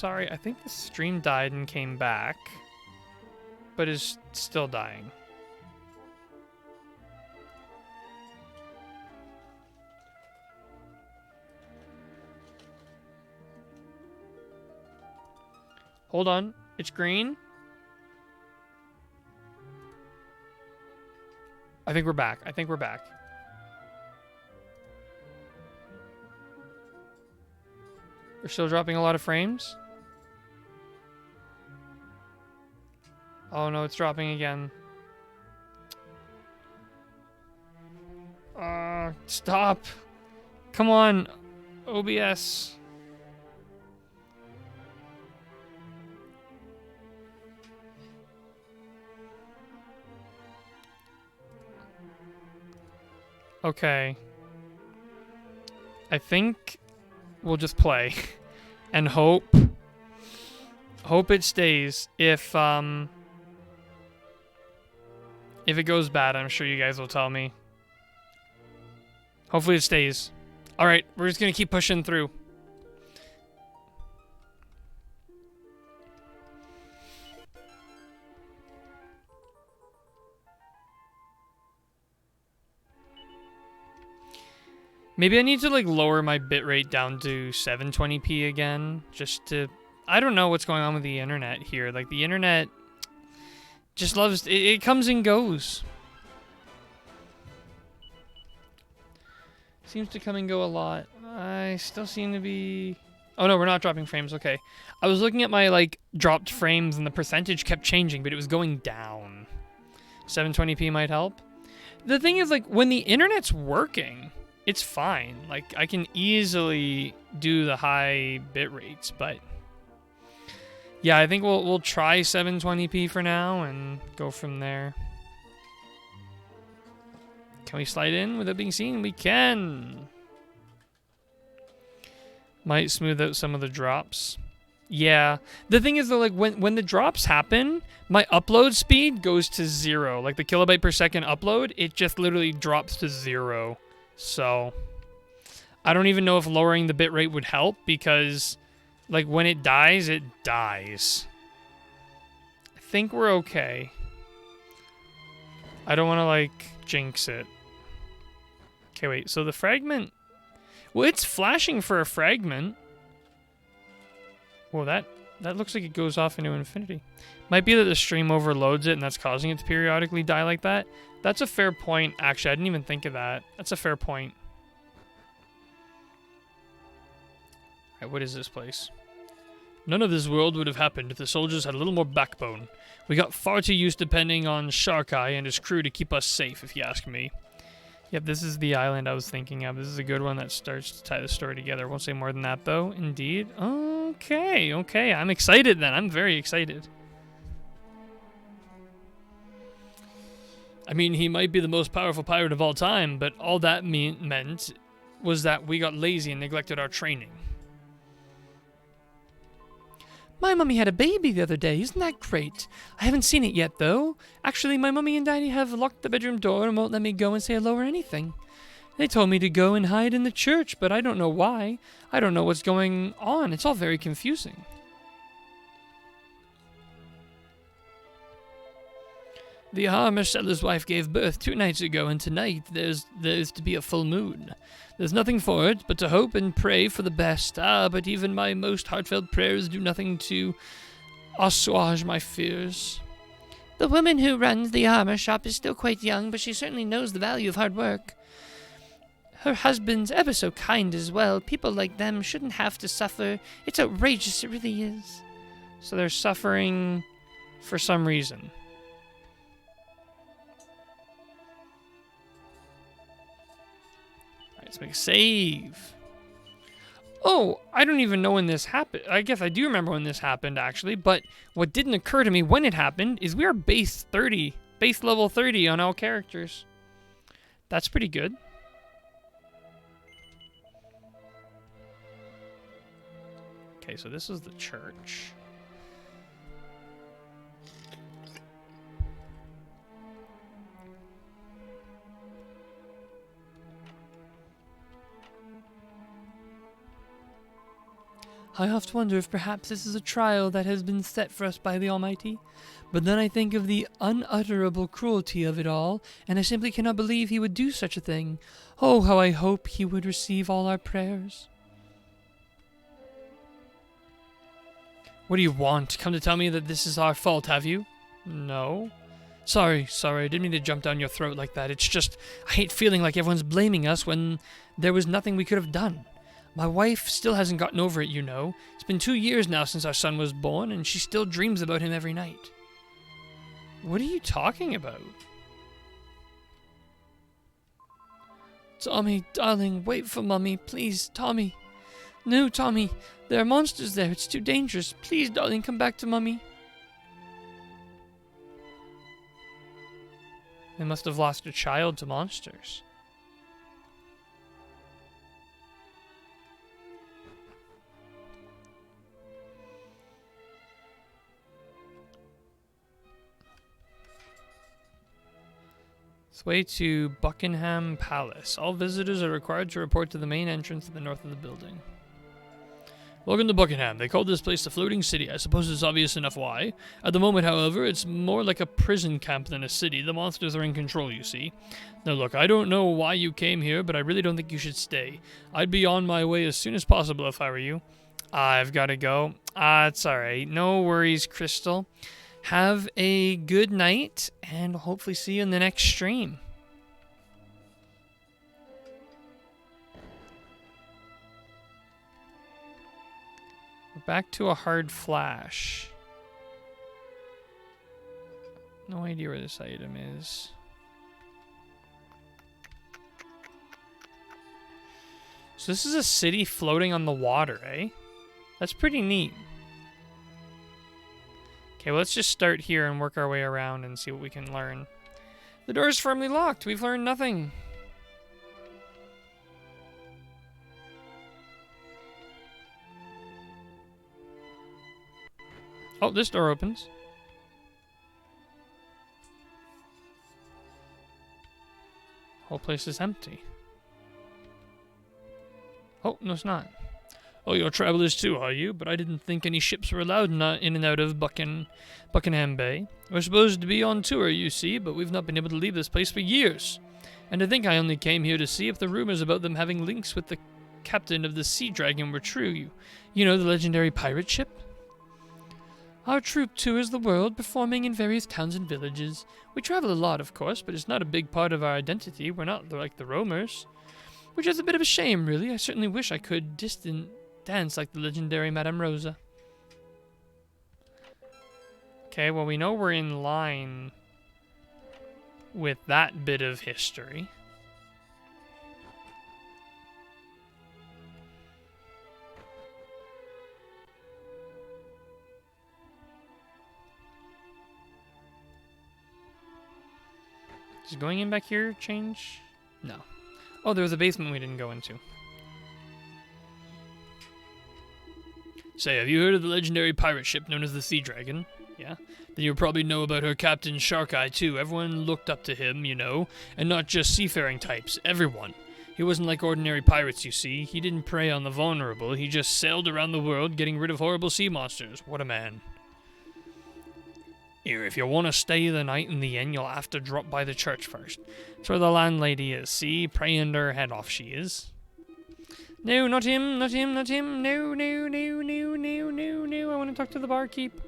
sorry. I think the stream died and came back, but is still dying. Hold on. It's green. I think we're back. I think we're back. We're still dropping a lot of frames. Oh no, it's dropping again. Stop. Come on, OBS. Okay. I think we'll just play and hope it stays. If it goes bad, I'm sure you guys will tell me. Hopefully it stays. All right, we're just going to keep pushing through. Maybe I need to like lower my bitrate down to 720p again, just to... I don't know what's going on with the internet here. Like the internet just loves... It comes and goes. Seems to come and go a lot. I still seem to be... Oh no, we're not dropping frames. Okay. I was looking at my like dropped frames and the percentage kept changing, but it was going down. 720p might help. The thing is, like, when the internet's working, it's fine. Like, I can easily do the high bit rates, but yeah, I think we'll try 720p for now and go from there. Can we slide in without being seen? We can. Might smooth out some of the drops. Yeah. The thing is, though, like, when the drops happen, my upload speed goes to 0. Like, the kilobyte per second upload, it just literally drops to 0. So, I don't even know if lowering the bitrate would help, because, like, when it dies, it dies. I think we're okay. I don't want to, like, jinx it. Okay, wait, so the fragment... Well, it's flashing for a fragment. Whoa, that looks like it goes off into infinity. Might be that the stream overloads it and that's causing it to periodically die like that. That's a fair point, actually. I didn't even think of that. That's a fair point. Alright, what is this place? None of this world would have happened if the soldiers had a little more backbone. We got far too used depending on Sharkai and his crew to keep us safe, if you ask me. Yep, this is the island I was thinking of. This is a good one that starts to tie the story together. Won't say more than that, though. Indeed. Okay, okay. I'm excited, then. I'm very excited. I mean, he might be the most powerful pirate of all time, but all that meant was that we got lazy and neglected our training. My mummy had a baby the other day. Isn't that great? I haven't seen it yet, though. Actually, my mummy and daddy have locked the bedroom door and won't let me go and say hello or anything. They told me to go and hide in the church, but I don't know why. I don't know what's going on. It's all very confusing. The armor seller's wife gave birth 2 nights ago, and tonight there's to be a full moon. There's nothing for it but to hope and pray for the best. But even my most heartfelt prayers do nothing to assuage my fears. The woman who runs the armor shop is still quite young, but she certainly knows the value of hard work. Her husband's ever so kind as well. People like them shouldn't have to suffer. It's outrageous, it really is. So they're suffering for some reason. Let's make a save. Oh, I don't even know when this happened. I guess I do remember when this happened, actually. But what didn't occur to me when it happened is we are base level 30 on all characters. That's pretty good. Okay, so this is the church. I oft wonder if perhaps this is a trial that has been set for us by the Almighty. But then I think of the unutterable cruelty of it all, and I simply cannot believe he would do such a thing. Oh, how I hope he would receive all our prayers. What do you want? Come to tell me that this is our fault, have you? No. Sorry, I didn't mean to jump down your throat like that. It's just, I hate feeling like everyone's blaming us when there was nothing we could have done. My wife still hasn't gotten over it, you know. It's been 2 years now since our son was born, and she still dreams about him every night. What are you talking about? Tommy, darling, wait for Mummy, please, Tommy. No, Tommy, there are monsters there. It's too dangerous. Please, darling, come back to Mummy. They must have lost a child to monsters. It's way to Buckingham Palace. All visitors are required to report to the main entrance to the north of the building. Welcome to Buckingham. They called this place the Floating City. I suppose it's obvious enough why. At the moment, however, it's more like a prison camp than a city. The monsters are in control, you see. Now look, I don't know why you came here, but I really don't think you should stay. I'd be on my way as soon as possible if I were you. I've got to go. It's alright. No worries, Crystal. Have a good night, and hopefully see you in the next stream. We're back to a hard flash. No idea where this item is. So this is a city floating on the water, eh? That's pretty neat. Okay, well, let's just start here and work our way around and see what we can learn. The door is firmly locked. We've learned nothing. Oh, this door opens. Whole place is empty. Oh, no, it's not. Oh, you're travelers too, are you? But I didn't think any ships were allowed in and out of Buckingham Bay. We're supposed to be on tour, you see, but we've not been able to leave this place for years. And I think I only came here to see if the rumors about them having links with the captain of the Sea Dragon were true. You know, the legendary pirate ship? Our troupe tours the world, performing in various towns and villages. We travel a lot, of course, but it's not a big part of our identity. We're not like the roamers. Which is a bit of a shame, really. I certainly wish I could dance like the legendary Madame Rosa. Okay, well, we know we're in line with that bit of history. Does going in back here change? No. Oh, there was a basement we didn't go into. Say, have you heard of the legendary pirate ship known as the Sea Dragon? Yeah? Then you'll probably know about her captain Shark-Eye, too. Everyone looked up to him, you know, and not just seafaring types. Everyone. He wasn't like ordinary pirates, you see. He didn't prey on the vulnerable. He just sailed around the world getting rid of horrible sea monsters. What a man. Here, if you want to stay the night in the inn, you'll have to drop by the church first. That's where the landlady is, see? Praying her head off she is. No, not him, not him, not him. No, no, no, no, no, no, no. I want to talk to the barkeep.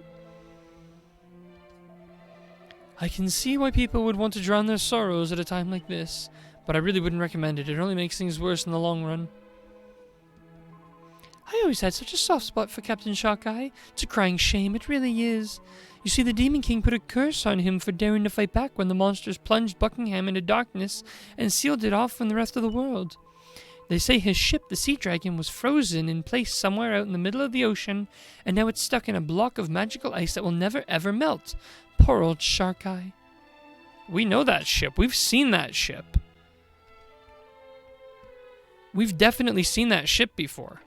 I can see why people would want to drown their sorrows at a time like this, but I really wouldn't recommend it. It only makes things worse in the long run. I always had such a soft spot for Captain Shark-Eye. It's a crying shame, it really is. You see, the Demon King put a curse on him for daring to fight back when the monsters plunged Buckingham into darkness and sealed it off from the rest of the world. They say his ship, the Sea Dragon, was frozen in place somewhere out in the middle of the ocean, and now it's stuck in a block of magical ice that will never ever melt. Poor old Shark-Eye. We know that ship. We've seen that ship. We've definitely seen that ship before.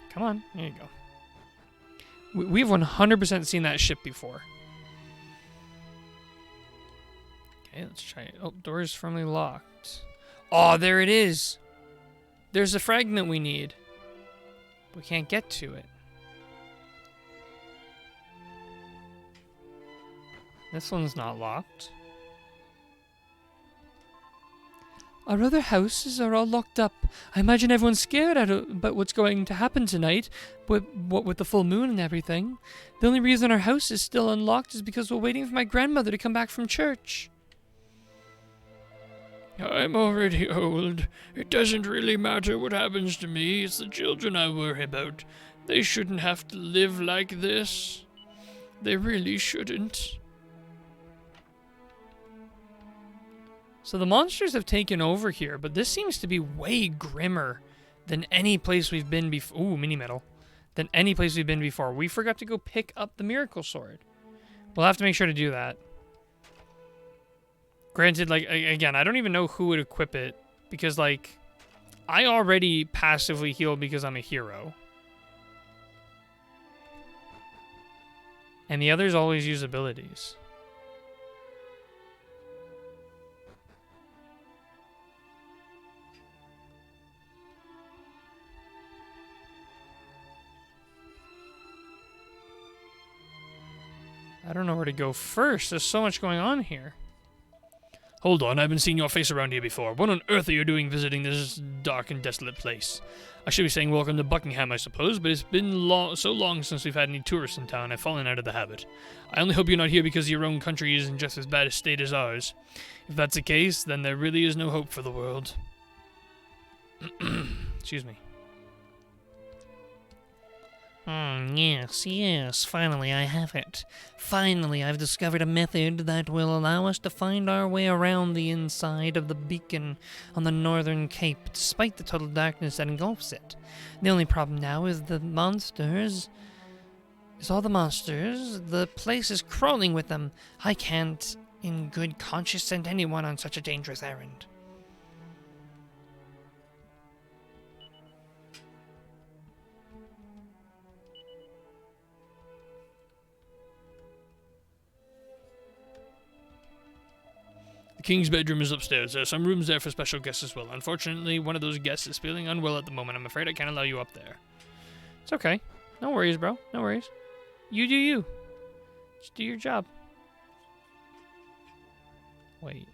Come on, there you go. We've 100% seen that ship before. Okay, let's try it. Oh, door is firmly locked. Oh, there it is. There's a fragment we need. We can't get to it. This one's not locked. Our other houses are all locked up. I imagine everyone's scared about what's going to happen tonight, with the full moon and everything. The only reason our house is still unlocked is because we're waiting for my grandmother to come back from church. I'm already old. It doesn't really matter what happens to me. It's the children I worry about. They shouldn't have to live like this. They really shouldn't. So the monsters have taken over here, but this seems to be way grimmer than any place we've been before. Ooh, mini metal. Than any place we've been before. We forgot to go pick up the miracle sword. We'll have to make sure to do that. Granted, like, again, I don't even know who would equip it. Because, like, I already passively heal because I'm a hero. And the others always use abilities. I don't know where to go first. There's so much going on here. Hold on, I haven't seen your face around here before. What on earth are you doing visiting this dark and desolate place? I should be saying welcome to Buckingham, I suppose, but it's been so long since we've had any tourists in town, I've fallen out of the habit. I only hope you're not here because your own country is in just as bad a state as ours. If that's the case, then there really is no hope for the world. Excuse me. Yes, finally I have it. Finally I've discovered a method that will allow us to find our way around the inside of the beacon on the northern cape, despite the total darkness that engulfs it. The only problem now is the monsters. The place is crawling with them. I can't, in good conscience, send anyone on such a dangerous errand. The king's bedroom is upstairs. There are some rooms there for special guests as well. Unfortunately, one of those guests is feeling unwell at the moment. I'm afraid I can't allow you up there. It's okay. No worries, bro. No worries. You do you. Just do your job. Wait.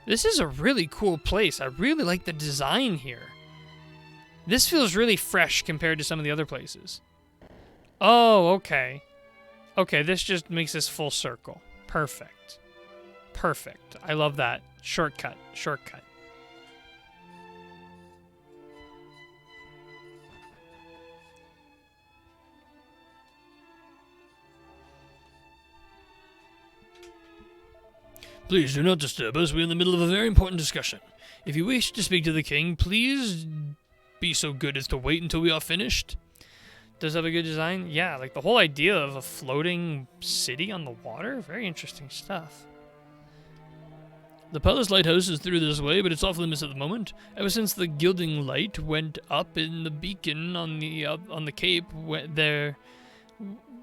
This is a really cool place. I really like the design here. This feels really fresh compared to some of the other places. Oh, okay. Okay, this just makes this full circle. Perfect. Perfect. I love that. Shortcut. Shortcut. Please do not disturb us. We're in the middle of a very important discussion. If you wish to speak to the king, please be so good as to wait until we are finished. Does it have a good design? Yeah, like the whole idea of a floating city on the water. Very interesting stuff. The palace lighthouse is through this way, but it's off limits at the moment. Ever since the gilding light went up in the beacon on the cape, there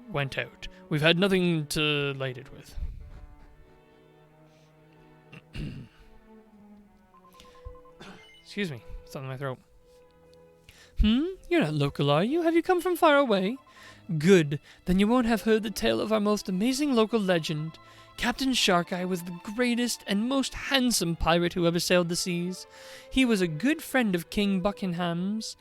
went out. We've had nothing to light it with. Excuse me, something in my throat. You're not local, are you? Have you come from far away? Good. Then you won't have heard the tale of our most amazing local legend. Captain Sharkeye was the greatest and most handsome pirate who ever sailed the seas. He was a good friend of King Buckingham's,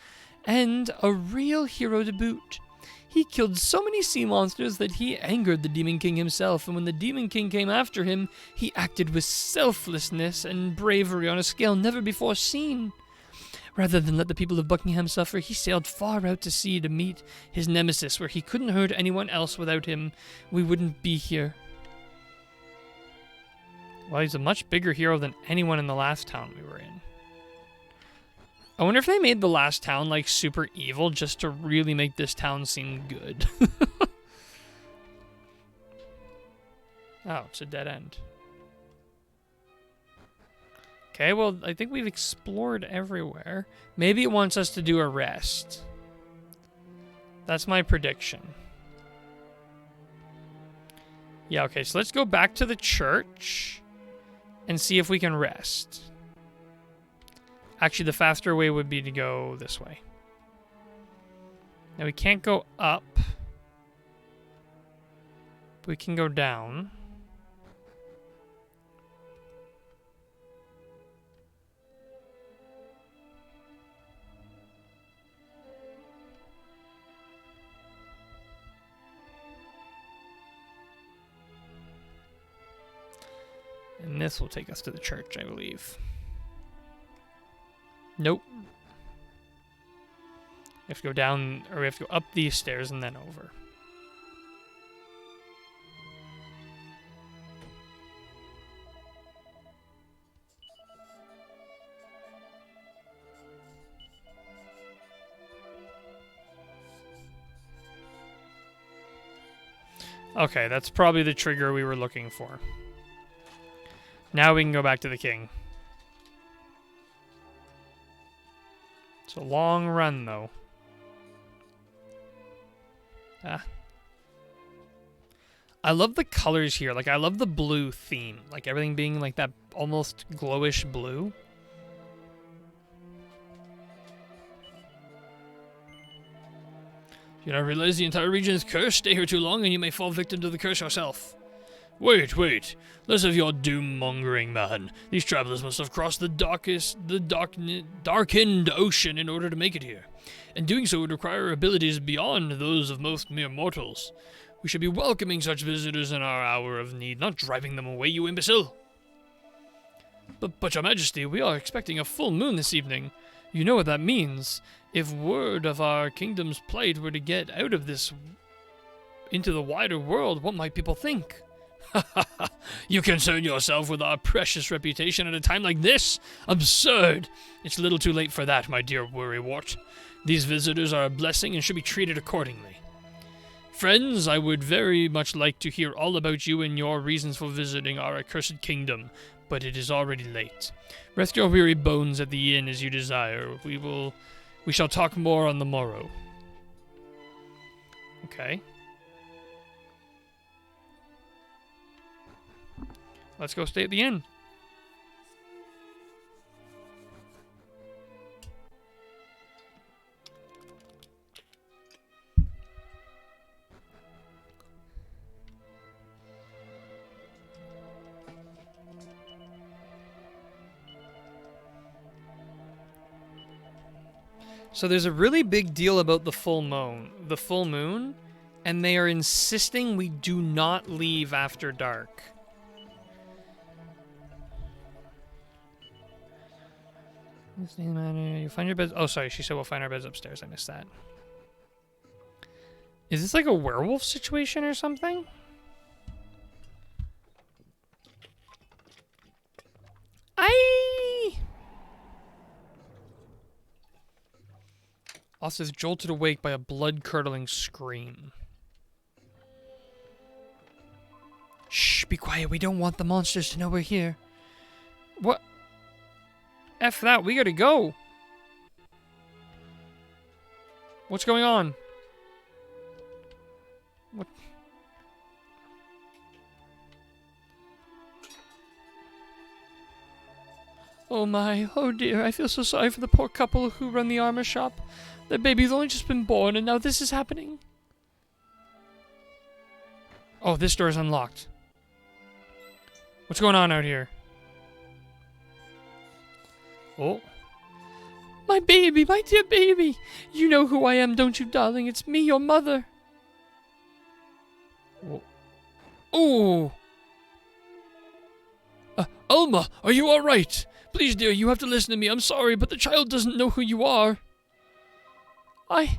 and a real hero to boot. He killed so many sea monsters that he angered the Demon King himself, and when the Demon King came after him, he acted with selflessness and bravery on a scale never before seen. Rather than let the people of Buckingham suffer, he sailed far out to sea to meet his nemesis, where he couldn't hurt anyone else. Without him, we wouldn't be here. Well, he's a much bigger hero than anyone in the last town we were in. I wonder if they made the last town, like, super evil just to really make this town seem good. Oh, it's a dead end. Okay, well, I think we've explored everywhere. Maybe it wants us to do a rest. That's my prediction. Yeah, okay, so let's go back to the church and see if we can rest. Actually, the faster way would be to go this way. Now, we can't go up. But we can go down. And this will take us to the church, I believe. Nope. We have to go down, or we have to go up these stairs and then over. Okay, that's probably the trigger we were looking for. Now we can go back to the king. It's a long run, though. Ah. I love the colors here. Like, I love the blue theme. Like, everything being like that almost glowish blue. You don't realize the entire region is cursed? Stay here too long and you may fall victim to the curse yourself. Wait. Less of your doom-mongering, man. These travelers must have crossed the darkened ocean in order to make it here. And doing so would require abilities beyond those of most mere mortals. We should be welcoming such visitors in our hour of need, not driving them away, you imbecile. But your majesty, we are expecting a full moon this evening. You know what that means. If word of our kingdom's plight were to get out of this into the wider world, what might people think? You concern yourself with our precious reputation at a time like this? Absurd! It's a little too late for that, my dear worrywart. These visitors are a blessing and should be treated accordingly. Friends, I would very much like to hear all about you and your reasons for visiting our accursed kingdom, but it is already late. Rest your weary bones at the inn as you desire. We shall talk more on the morrow. Okay. Let's go stay at the inn. So there's a really big deal about the full moon, and they are insisting we do not leave after dark. You find your beds. Oh, sorry. She said we'll find our beds upstairs. I missed that. Is this like a werewolf situation or something? Us is jolted awake by a blood-curdling scream. Shh, be quiet. We don't want the monsters to know we're here. What? F that, we gotta go. What's going on? What? Oh my, oh dear, I feel so sorry for the poor couple who run the armor shop. Their baby's only just been born and now this is happening. Oh, this door is unlocked. What's going on out here? Oh. My baby, my dear baby. You know who I am, don't you, darling? It's me, your mother. Oh. Alma, are you all right? Please, dear, you have to listen to me. I'm sorry, but the child doesn't know who you are. I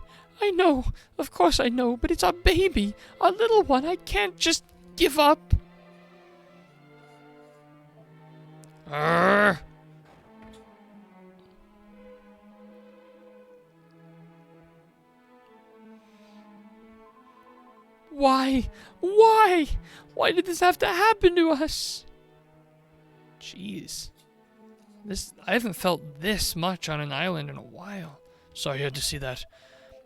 know. Of course I know, but it's our baby. Our little one. I can't just give up. Why? Why? Why did this have to happen to us? Jeez. I haven't felt this much on an island in a while. Sorry you had to see that.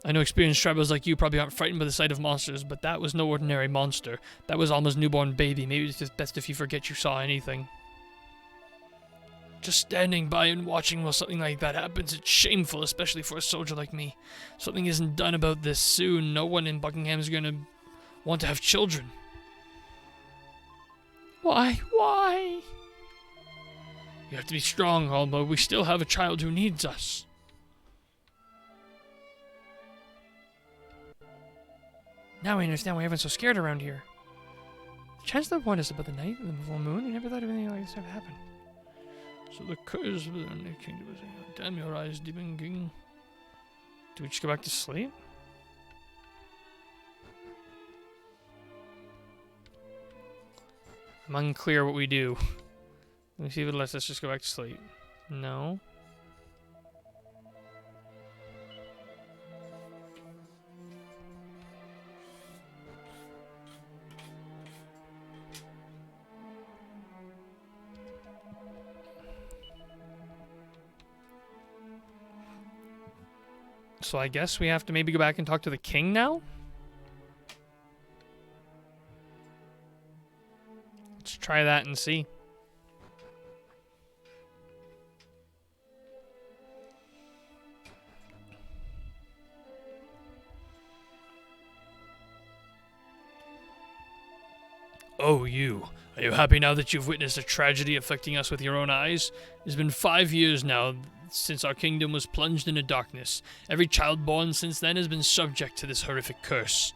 I know experienced travelers like you probably aren't frightened by the sight of monsters, but that was no ordinary monster. That was Alma's newborn baby. Maybe it's just best if you forget you saw anything. Just standing by and watching while something like that happens, it's shameful, especially for a soldier like me. If something isn't done about this soon, no one in Buckingham is going to want to have children. Why? Why? You have to be strong, Alma. We still have a child who needs us. Now I understand why everyone's so scared around here. The Chancellor warned us about the night and the full moon. We never thought of anything like this ever happen. So the curse of the kingdom was damn your eyes, demon king. Do we just go back to sleep? I'm unclear what we do. Let me see if it lets us just go back to sleep. No. So I guess we have to maybe go back and talk to the king now? Let's try that and see. Oh, you. Are you happy now that you've witnessed a tragedy affecting us with your own eyes? It's been 5 years now since our kingdom was plunged into darkness. Every child born since then has been subject to this horrific curse.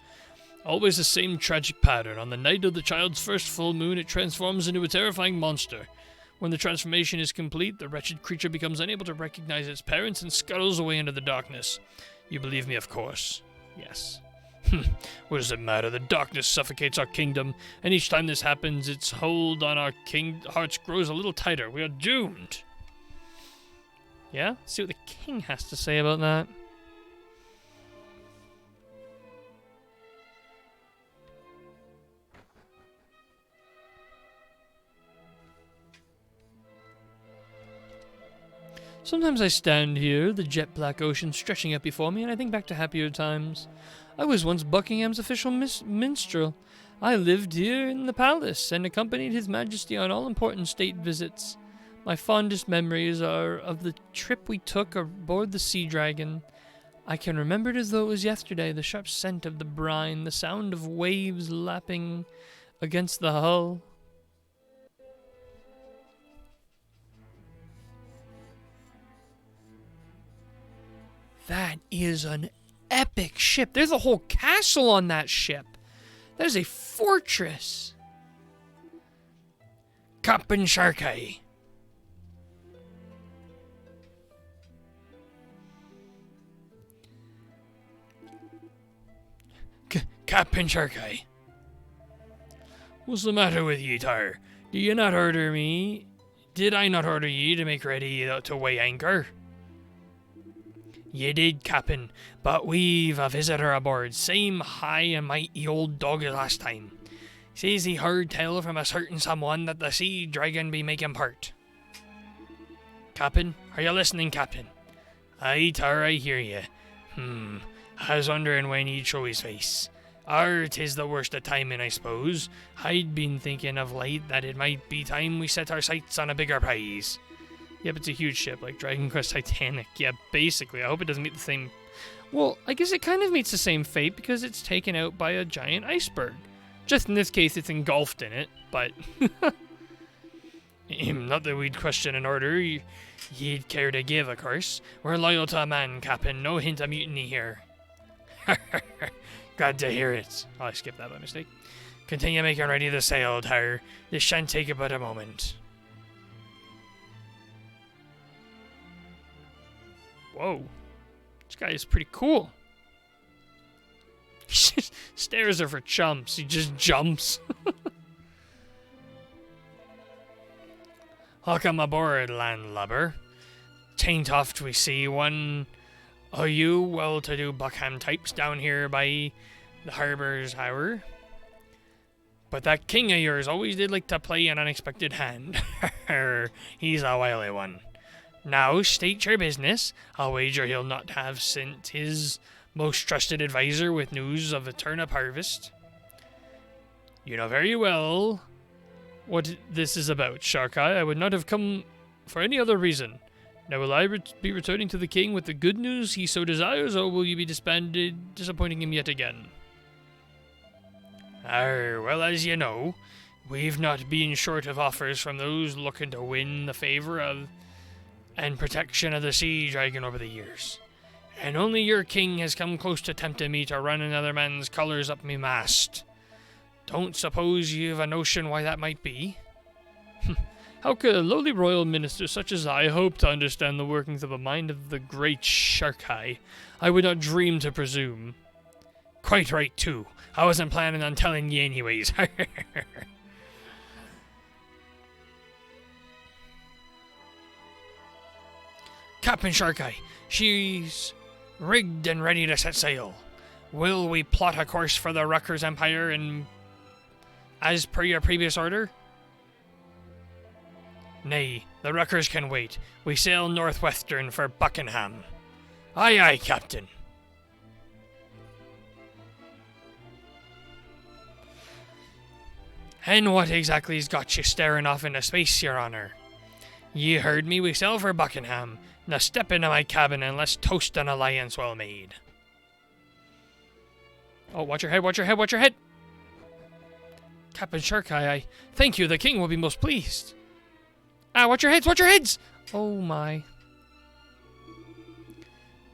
Always the same tragic pattern. On the night of the child's first full moon, it transforms into a terrifying monster. When the transformation is complete, the wretched creature becomes unable to recognize its parents and scuttles away into the darkness. You believe me, of course. Yes. What does it matter? The darkness suffocates our kingdom, and each time this happens, its hold on our hearts grows a little tighter. We are doomed. Yeah? Let's see what the king has to say about that. Sometimes I stand here, the jet-black ocean stretching up before me, and I think back to happier times. I was once Buckingham's official minstrel. I lived here in the palace and accompanied His Majesty on all important state visits. My fondest memories are of the trip we took aboard the Sea Dragon. I can remember it as though it was yesterday, the sharp scent of the brine, the sound of waves lapping against the hull. That is an epic ship. There's a whole castle on that ship. That is a fortress. Captain Sharkey. Captain Sharkey. What's the matter with ye, tar? Do you not order me? Did I not order ye to make ready to weigh anchor? Ye did, Captain, but we've a visitor aboard, same high and mighty old dog as last time. Says he heard tell from a certain someone that the Sea Dragon be making port. Captain, are you listening, Captain? Aye, tar, I hear ye. I was wondering when he'd show his face. 'Tis the worst of timing, I suppose. I'd been thinking of late that it might be time we set our sights on a bigger prize. Yep, it's a huge ship, like Dragon Quest Titanic. Yeah, basically. I hope it doesn't meet the same... Well, I guess it kind of meets the same fate because it's taken out by a giant iceberg. Just in this case, it's engulfed in it, but... Not that we'd question an order you'd care to give, of course. We're loyal to a man, Captain. No hint of mutiny here. Glad to hear it. Oh, I skipped that by mistake. Continue making ready to sail, tar. This shan't take but a moment. Whoa. This guy is pretty cool. Stairs are for chumps. He just jumps. Welcome aboard, landlubber. Tain't oft we see one o' you well-to-do Buckham types down here by the harbour's hour. But that king of yours always did like to play an unexpected hand. He's a wily one. Now, state your business. I'll wager he'll not have sent his most trusted advisor with news of a turnip harvest. You know very well what this is about, Sharkeye. I would not have come for any other reason. Now will I be returning to the king with the good news he so desires, or will you be disappointing him yet again? Well, as you know, we've not been short of offers from those looking to win the favour of and protection of the sea dragon over the years. And only your king has come close to tempting me to run another man's colours up me mast. Don't suppose you've a notion why that might be? How could a lowly royal minister such as I hope to understand the workings of the mind of the great Sharkai? I would not dream to presume. Quite right, too. I wasn't planning on telling ye anyways. Captain Sharkai, she's rigged and ready to set sail. Will we plot a course for the Rutgers Empire and as per your previous order? Nay, the Rutgers can wait. We sail northwestern for Buckingham. Aye, aye, Captain. And what exactly's got you staring off into space, Your Honor? Ye heard me, we sail for Buckingham. Now step into my cabin and let's toast an alliance well made. Oh, watch your head, watch your head, watch your head! Captain Sharkai, I thank you, the king will be most pleased. Watch your heads, watch your heads! Oh my.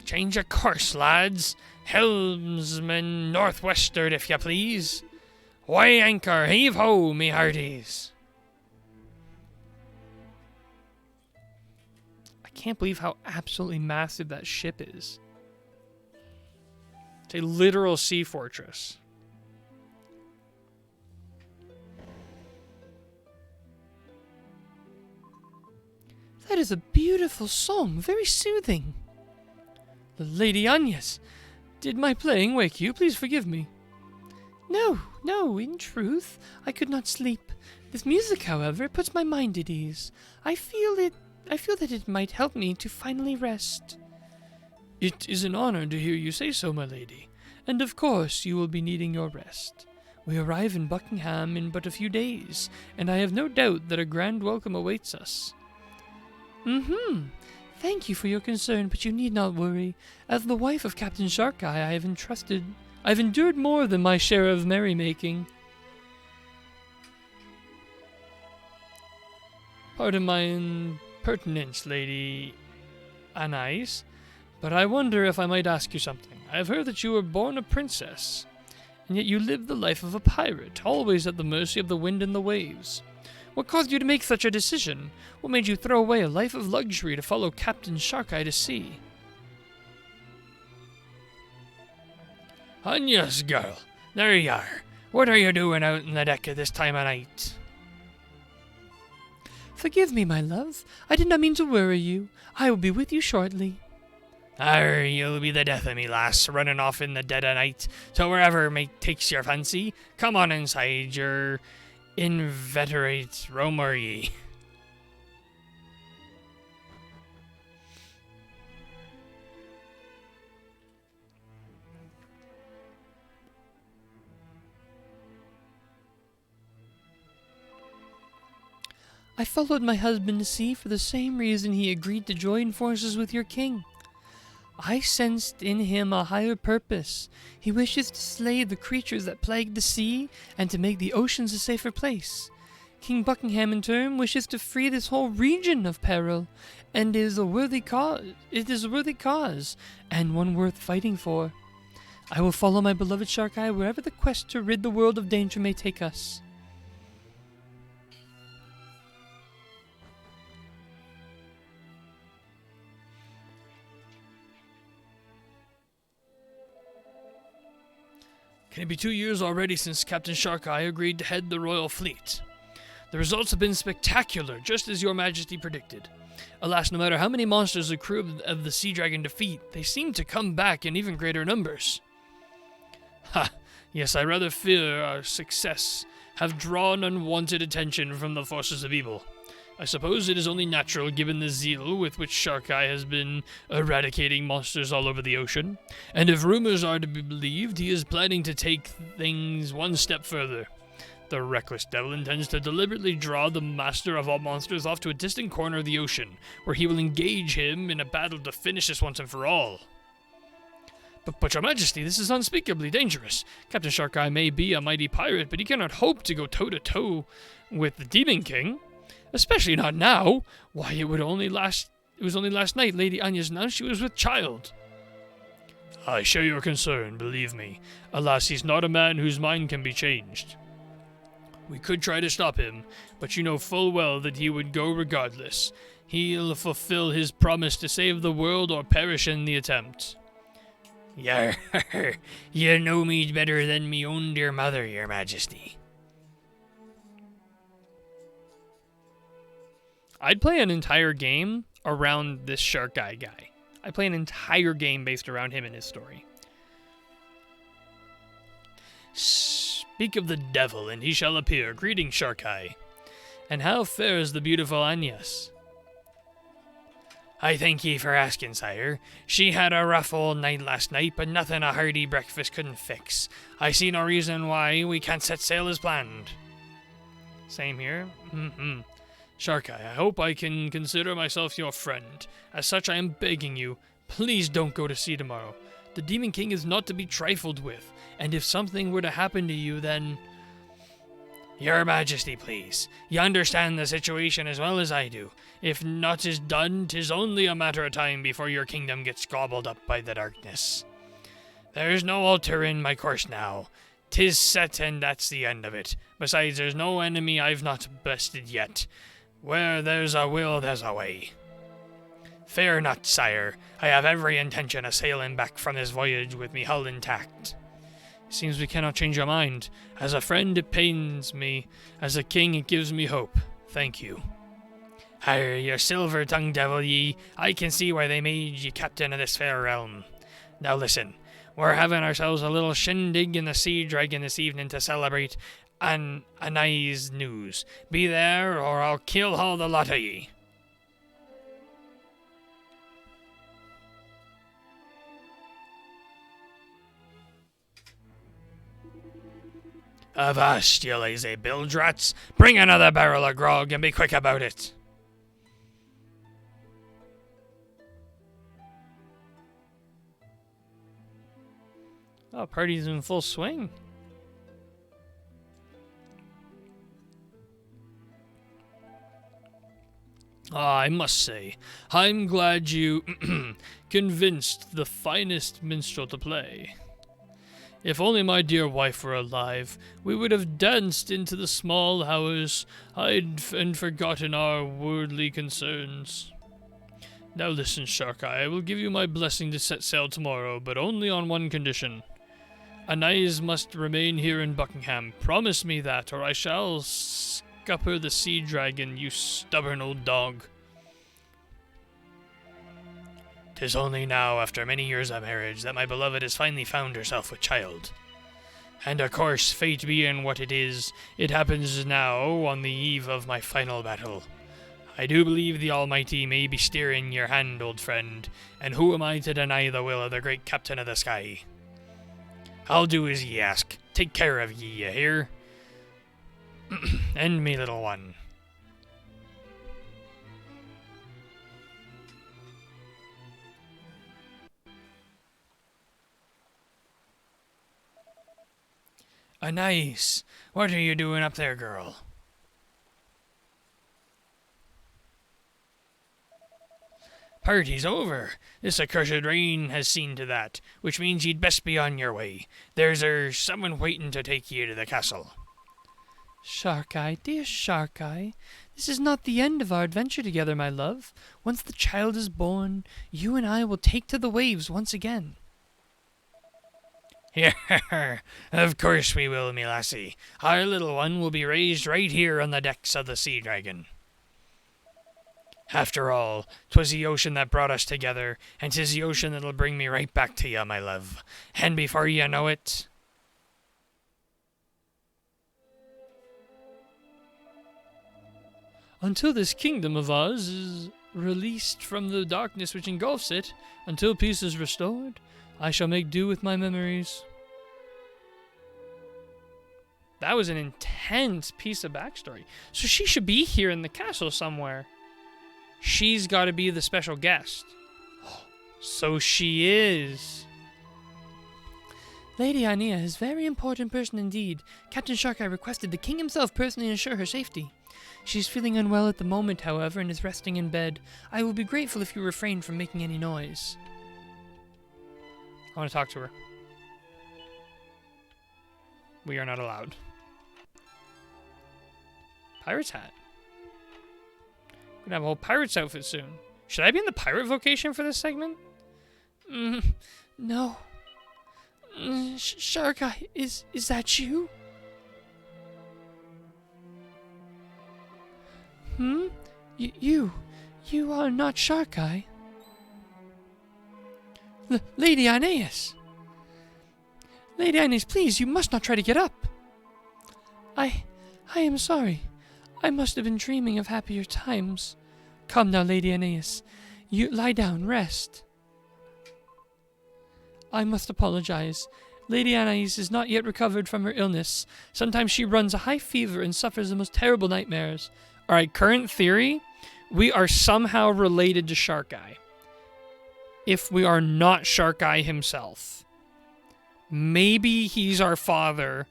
Change your course, lads. Helmsman northwestward, if you please. Weigh anchor, heave ho, me hearties. I can't believe how absolutely massive that ship is. It's a literal sea fortress. That is a beautiful song, very soothing. Lady Agnes, did my playing wake you? Please forgive me. No, in truth, I could not sleep. This music, however, puts my mind at ease. I feel that it might help me to finally rest. It is an honor to hear you say so, my lady, and of course you will be needing your rest. We arrive in Buckingham in but a few days, and I have no doubt that a grand welcome awaits us. Thank you for your concern, but you need not worry. As the wife of Captain Sharkai, I've endured more than my share of merrymaking. Pardon my impertinence, Lady Anais, but I wonder if I might ask you something. I have heard that you were born a princess, and yet you live the life of a pirate, always at the mercy of the wind and the waves. What caused you to make such a decision? What made you throw away a life of luxury to follow Captain Sharkai to sea? Agnes, girl, there you are. What are you doing out on the deck at this time of night? Forgive me, my love. I did not mean to worry you. I will be with you shortly. You'll be the death of me, lass, running off in the dead of night to wherever takes your fancy. Come on inside, your inveterate roamer ye. I followed my husband to sea for the same reason he agreed to join forces with your king. I sensed in him a higher purpose. He wishes to slay the creatures that plague the sea and to make the oceans a safer place. King Buckingham, in turn, wishes to free this whole region of peril, and it is a worthy cause, and one worth fighting for. I will follow my beloved Sharkai wherever the quest to rid the world of danger may take us. Can it be 2 years already since Captain Sharkai agreed to head the royal fleet? The results have been spectacular, just as your majesty predicted. Alas, no matter how many monsters the crew of the Sea Dragon defeat, they seem to come back in even greater numbers. Yes, I rather fear our success have drawn unwanted attention from the forces of evil. I suppose it is only natural given the zeal with which Sharkai has been eradicating monsters all over the ocean, and if rumors are to be believed, he is planning to take things one step further. The reckless devil intends to deliberately draw the master of all monsters off to a distant corner of the ocean, where he will engage him in a battle to finish this once and for all. But your majesty, this is unspeakably dangerous. Captain Sharkeye may be a mighty pirate, but he cannot hope to go toe-to-toe with the Demon King. Especially not now. Why, it was only last night Lady Anya's announced she was with child. I share your concern, believe me. Alas, he's not a man whose mind can be changed. We could try to stop him, but you know full well that he would go regardless. He'll fulfill his promise to save the world or perish in the attempt. Yar, you know me better than me own dear mother, your majesty. I'd play an entire game around this shark guy. I'd play an entire game based around him and his story. Speak of the devil, and he shall appear. Greetings, Sharkeye. And how fares the beautiful Agnes? I thank ye for asking, sire. She had a rough old night last night, but nothing a hearty breakfast couldn't fix. I see no reason why we can't set sail as planned. Same here. Sharkeye, I hope I can consider myself your friend. As such, I am begging you, please don't go to sea tomorrow. The Demon King is not to be trifled with, and if something were to happen to you, then... Your Majesty, please. You understand the situation as well as I do. If naught is done, 'tis only a matter of time before your kingdom gets gobbled up by the darkness. There's no altering my course now. 'Tis set, and that's the end of it. Besides, there's no enemy I've not bested yet. Where there's a will, there's a way. Fear not, sire. I have every intention of sailing back from this voyage with me hull intact. Seems we cannot change your mind. As a friend, it pains me. As a king, it gives me hope. Thank you. Arr, you silver-tongued devil ye. I can see why they made ye captain of this fair realm. Now listen. We're having ourselves a little shindig in the Sea Dragon this evening to celebrate Anai's news. Be there, or I'll kill all the lot of ye. Avast, you lazy bilge rats! Bring another barrel of grog and be quick about it! Oh, party's in full swing. I must say, I'm glad you convinced the finest minstrel to play. If only my dear wife were alive, we would have danced into the small hours and forgotten our worldly concerns. Now listen, Sharkeye, I will give you my blessing to set sail tomorrow, but only on one condition. Anais must remain here in Buckingham. Promise me that, or I shall scupper the Sea Dragon, you stubborn old dog. 'Tis only now, after many years of marriage, that my beloved has finally found herself with child. And of course, fate being what it is, it happens now on the eve of my final battle. I do believe the Almighty may be steering your hand, old friend, and who am I to deny the will of the great Captain of the Sky? I'll do as ye ask. Take care of ye, you hear? And me little one. Anais, what are you doing up there, girl? Party's over. This accursed rain has seen to that, which means you'd best be on your way. There's someone waiting to take you to the castle. Sharkeye, dear Sharkeye, this is not the end of our adventure together, my love. Once the child is born, you and I will take to the waves once again. Of course we will, me lassie. Our little one will be raised right here on the decks of the Sea Dragon. After all, 'twas the ocean that brought us together, and 'tis the ocean that'll bring me right back to you, my love. And before you know it... Until this kingdom of ours is released from the darkness which engulfs it, until peace is restored, I shall make do with my memories. That was an intense piece of backstory. So she should be here in the castle somewhere. She's got to be the special guest. So she is. Lady Aenea is a very important person indeed. Captain Sharkeye requested the king himself personally ensure her safety. She's feeling unwell at the moment, however, and is resting in bed. I will be grateful if you refrain from making any noise. I want to talk to her. We are not allowed. Pirate's hat. We're gonna have a whole pirate's outfit soon. Should I be in the pirate vocation for this segment? No. Sharkeye, is that you? You are not Sharkeye. Lady Aeneas. Lady Aeneas, please, you must not try to get up. I am sorry. I must have been dreaming of happier times. Come now, Lady Aeneas. You lie down, rest. I must apologize. Lady Aeneas is not yet recovered from her illness. Sometimes she runs a high fever and suffers the most terrible nightmares. Alright, current theory, we are somehow related to Sharkeye. If we are not Sharkeye himself. Maybe he's our father,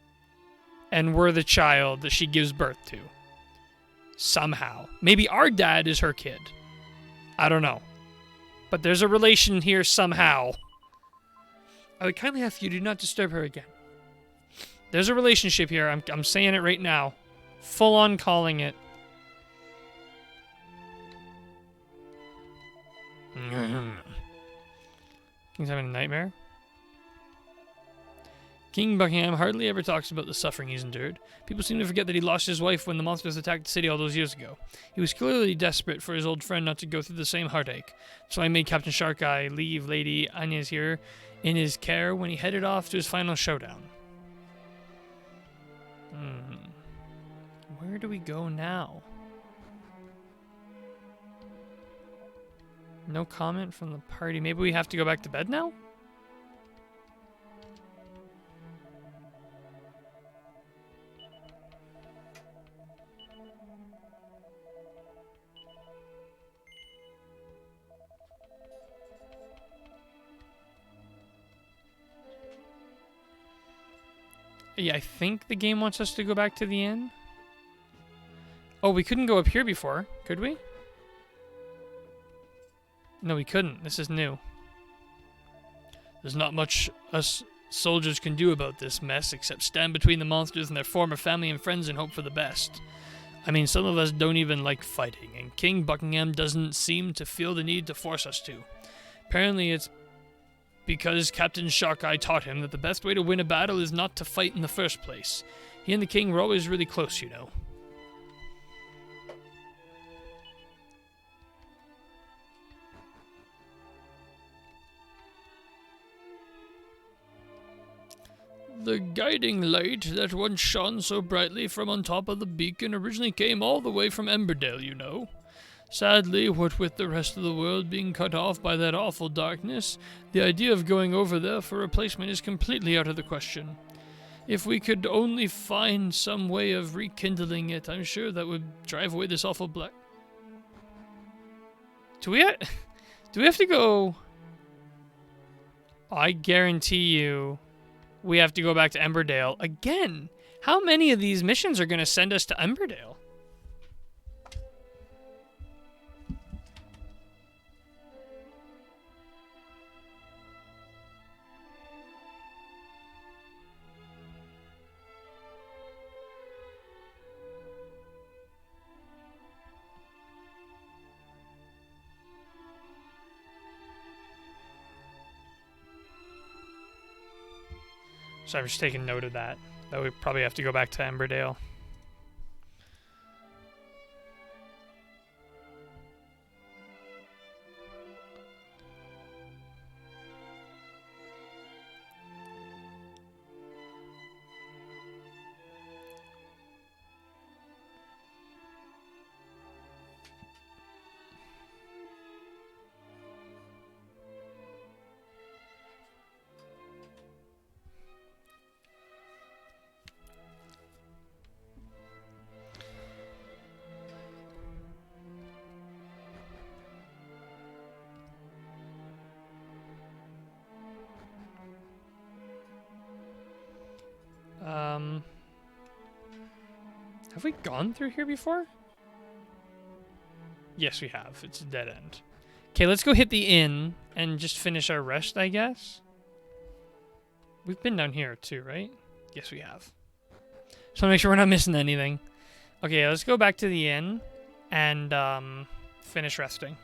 and we're the child that she gives birth to. Somehow. Maybe our dad is her kid. I don't know. But there's a relation here somehow. I would kindly ask you to not disturb her again. There's a relationship here. I'm saying it right now. Full on calling it. King's having a nightmare? King Buckingham hardly ever talks about the suffering he's endured. People seem to forget that he lost his wife when the monsters attacked the city all those years ago. He was clearly desperate for his old friend not to go through the same heartache. So I made Captain Sharkeye leave Lady Aeneas here in his care when he headed off to his final showdown. Where do we go now? No comment from the party. Maybe we have to go back to bed now? Yeah, I think the game wants us to go back to the inn. Oh, we couldn't go up here before, could we? No, we couldn't. This is new. There's not much us soldiers can do about this mess except stand between the monsters and their former family and friends and hope for the best. I mean, some of us don't even like fighting, and King Buckingham doesn't seem to feel the need to force us to. Apparently it's because Captain Sharkeye taught him that the best way to win a battle is not to fight in the first place. He and the king were always really close, you know. The guiding light that once shone so brightly from on top of the beacon originally came all the way from Emberdale, you know. Sadly, what with the rest of the world being cut off by that awful darkness, the idea of going over there for replacement is completely out of the question. If we could only find some way of rekindling it, I'm sure that would drive away this awful black... Do we have to go... I guarantee you we have to go back to Emberdale again. How many of these missions are going to send us to Emberdale? So I'm just taking note of that we probably have to go back to Emberdale. Have we gone through here before? Yes, we have. It's a dead end. Okay, let's go hit the inn and just finish our rest, I guess. We've been down here too, right? Yes, we have. Just want to make sure we're not missing anything. Okay, let's go back to the inn and finish resting.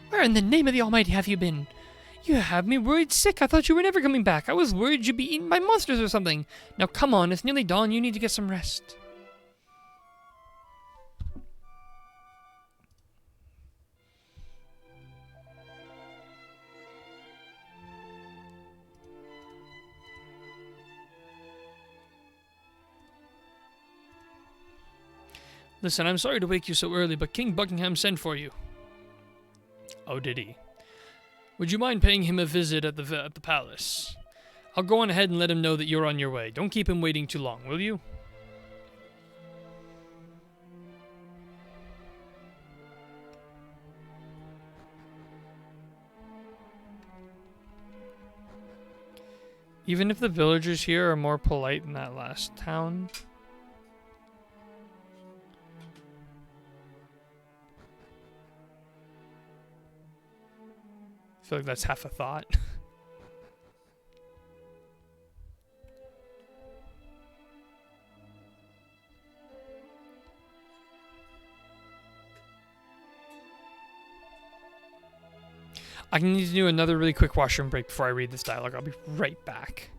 Where in the name of the Almighty have you been? You have me worried sick. I thought you were never coming back. I was worried you'd be eaten by monsters or something. Now come on, it's nearly dawn. You need to get some rest. Listen, I'm sorry to wake you so early, but King Buckingham sent for you. Oh, did he? Would you mind paying him a visit at the palace? I'll go on ahead and let him know that you're on your way. Don't keep him waiting too long, will you? Even if the villagers here are more polite than that last town. I feel like that's half a thought. I need to do another really quick washroom break before I read this dialogue. I'll be right back.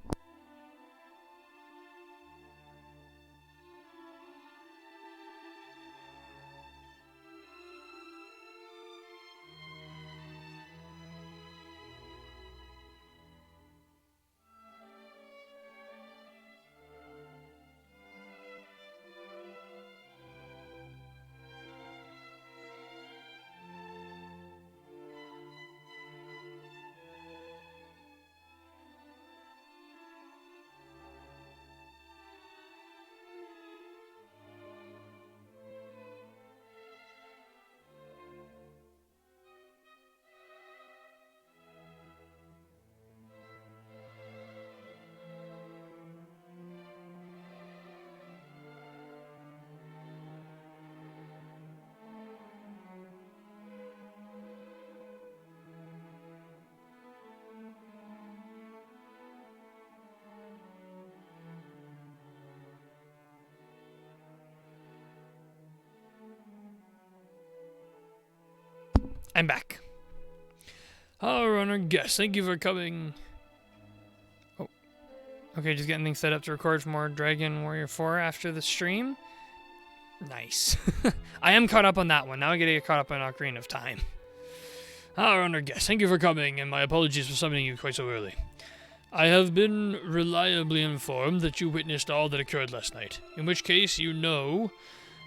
I'm back. Our honored guests, thank you for coming. Oh, okay, just getting things set up to record for more Dragon Warrior 4 after the stream. Nice. I am caught up on that one. Now I gotta get caught up on Ocarina of Time. Our honored guests, thank you for coming, and my apologies for summoning you quite so early. I have been reliably informed that you witnessed all that occurred last night, in which case you know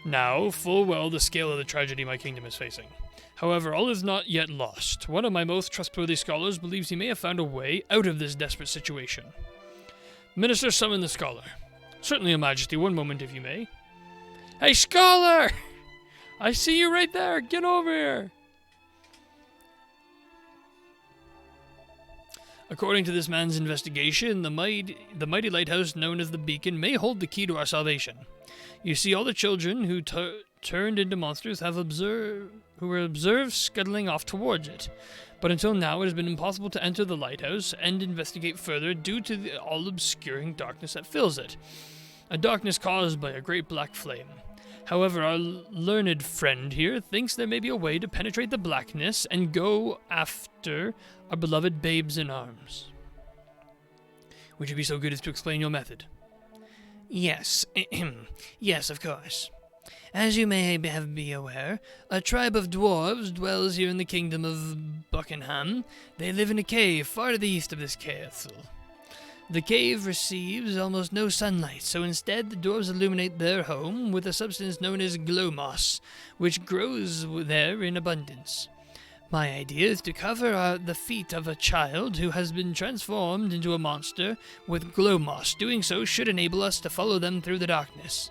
now full well the scale of the tragedy my kingdom is facing. However, all is not yet lost. One of my most trustworthy scholars believes he may have found a way out of this desperate situation. Minister, summon the scholar. Certainly, Your Majesty. One moment, if you may. Hey, scholar! I see you right there. Get over here. According to this man's investigation, the mighty lighthouse known as the Beacon may hold the key to our salvation. You see, all the children who turned into monsters were observed scuttling off towards it. But until now, it has been impossible to enter the lighthouse and investigate further due to the all-obscuring darkness that fills it. A darkness caused by a great black flame. However, our learned friend here thinks there may be a way to penetrate the blackness and go after our beloved babes in arms. Would you be so good as to explain your method? Yes, yes, of course. As you may be aware, a tribe of dwarves dwells here in the kingdom of Buckingham. They live in a cave far to the east of this castle. The cave receives almost no sunlight, so instead the dwarves illuminate their home with a substance known as glow moss, which grows there in abundance. My idea is to cover the feet of a child who has been transformed into a monster with glow moss. Doing so should enable us to follow them through the darkness.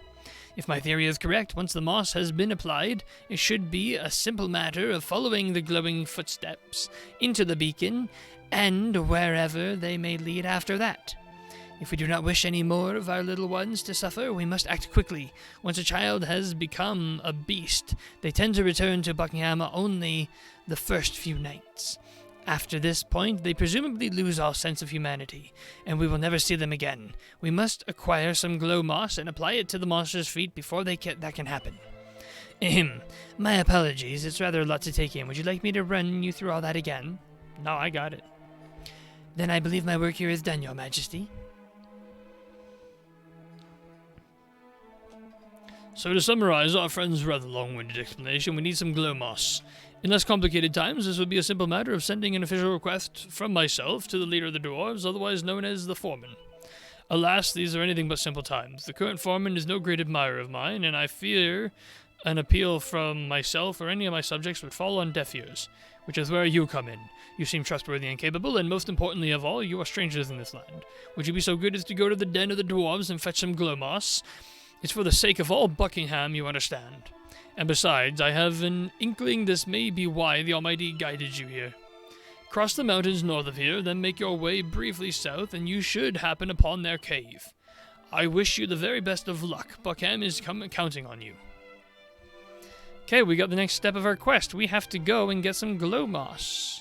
If my theory is correct, once the moss has been applied, it should be a simple matter of following the glowing footsteps into the beacon and wherever they may lead after that. If we do not wish any more of our little ones to suffer, we must act quickly. Once a child has become a beast, they tend to return to Buckingham only the first few nights. After this point, they presumably lose all sense of humanity, and we will never see them again. We must acquire some glow moss and apply it to the monster's feet before that can happen. My apologies, it's rather a lot to take in. Would you like me to run you through all that again? No, I got it. Then I believe my work here is done, Your Majesty. So to summarize our friend's rather long-winded explanation, we need some glow moss. In less complicated times, this would be a simple matter of sending an official request from myself to the leader of the dwarves, otherwise known as the foreman. Alas, these are anything but simple times. The current foreman is no great admirer of mine, and I fear an appeal from myself or any of my subjects would fall on deaf ears, which is where you come in. You seem trustworthy and capable, and most importantly of all, you are strangers in this land. Would you be so good as to go to the den of the dwarves and fetch some glow moss? It's for the sake of all Buckingham, you understand. And besides, I have an inkling this may be why the Almighty guided you here. Cross the mountains north of here, then make your way briefly south, and you should happen upon their cave. I wish you the very best of luck. Buckingham is counting on you. Okay, we got the next step of our quest. We have to go and get some glow moss.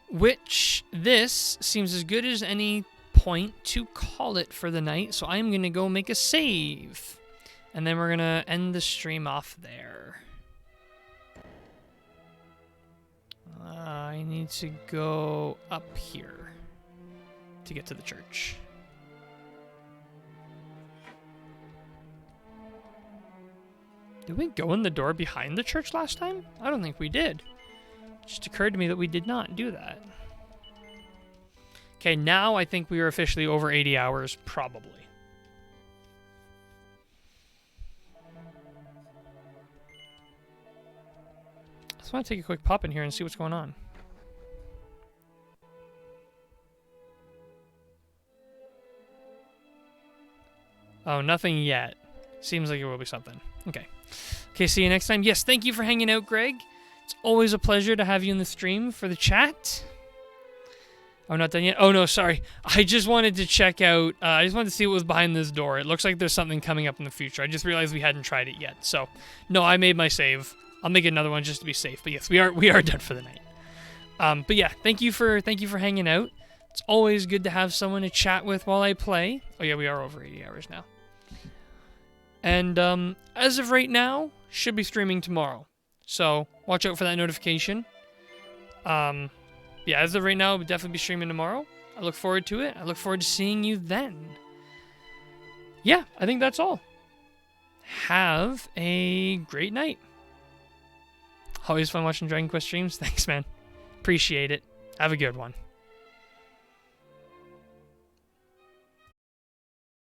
Which, this seems as good as any point to call it for the night, so I'm going to go make a save. And then we're going to end the stream off there. I need to go up here to get to the church. Did we go in the door behind the church last time? I don't think we did. It just occurred to me that we did not do that. Okay, now I think we are officially over 80 hours, probably. I just want to take a quick pop in here and see what's going on. Oh, nothing yet. Seems like it will be something. Okay. Okay, see you next time. Yes, thank you for hanging out, Greg. It's always a pleasure to have you in the stream for the chat. Oh, not done yet? Oh, no, sorry. I just wanted to check out, I just wanted to see what was behind this door. It looks like there's something coming up in the future. I just realized we hadn't tried it yet. So, no, I made my save. I'll make another one just to be safe. But yes, we are done for the night. But yeah, thank you for hanging out. It's always good to have someone to chat with while I play. Oh yeah, we are over 80 hours now. And as of right now, should be streaming tomorrow. So watch out for that notification. Yeah, as of right now, we'll definitely be streaming tomorrow. I look forward to it. I look forward to seeing you then. Yeah, I think that's all. Have a great night. Always fun watching Dragon Quest streams. Thanks, man. Appreciate it. Have a good one.